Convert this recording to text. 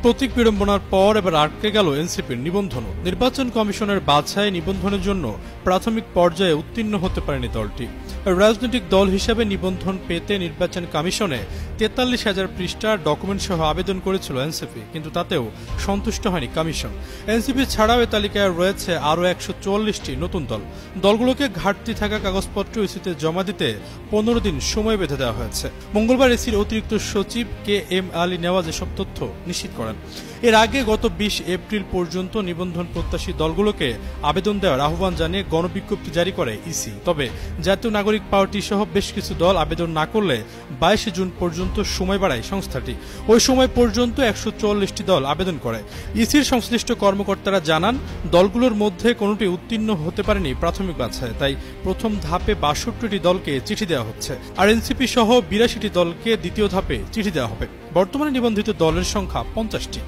প্রতীক বিড়ম্বনার পর এবার আটকে গেল এনসিপির নিবন্ধন। নির্বাচন কমিশনের বাছাই নিবন্ধনের জন্য প্রাথমিক পর্যায়ে উত্তীর্ণ হতে পারেনি দলটি। রাজনৈতিক দল হিসেবে নিবন্ধন পেতে নির্বাচন কমিশনে ৪৩,০০০ পৃষ্ঠার ডকুমেন্ট সহ আবেদন করেছিল এনসিপি, কিন্তু তাতেও সন্তুষ্ট হয়নি কমিশন। এনসিপি ছাড়াও এ তালিকায় রয়েছে আরও ১৪৪টি নতুন দল। দলগুলোকে ঘাটতি থাকা কাগজপত্র ইসিতে জমা দিতে ১৫ দিন সময় বেঁধে দেওয়া হয়েছে। মঙ্গলবার ইসির অতিরিক্ত সচিব KM আলী নেওয়াজ এসব তথ্য নিশ্চিত করেন। এর আগে গত ২০ এপ্রিল পর্যন্ত নিবন্ধন প্রত্যাশী দলগুলোকে আবেদন দেওয়ার আহ্বান জানিয়ে গণবিজ্ঞপ্তি জারি করে ইসি। তবে জাতীয় নাগরিক পার্টি সহ বেশ কিছু দল আবেদন না করলে ২২ জুন পর্যন্ত সময় বাড়ায় সংস্থাটি। ওই সময় পর্যন্ত ১৪৪টি দল আবেদন করে। ইসির সংশ্লিষ্ট কর্মকর্তারা জানান, দলগুলোর মধ্যে কোনোটি উত্তীর্ণ হতে পারেনি প্রাথমিক বাছাই, তাই প্রথম ধাপে ৬২টি দলকে চিঠি দেওয়া হচ্ছে, আর এনসিপি সহ ৮২টি দলকে দ্বিতীয় ধাপে চিঠি দেওয়া হবে। বর্তমানে নিবন্ধিত দলের সংখ্যা ৫০টি।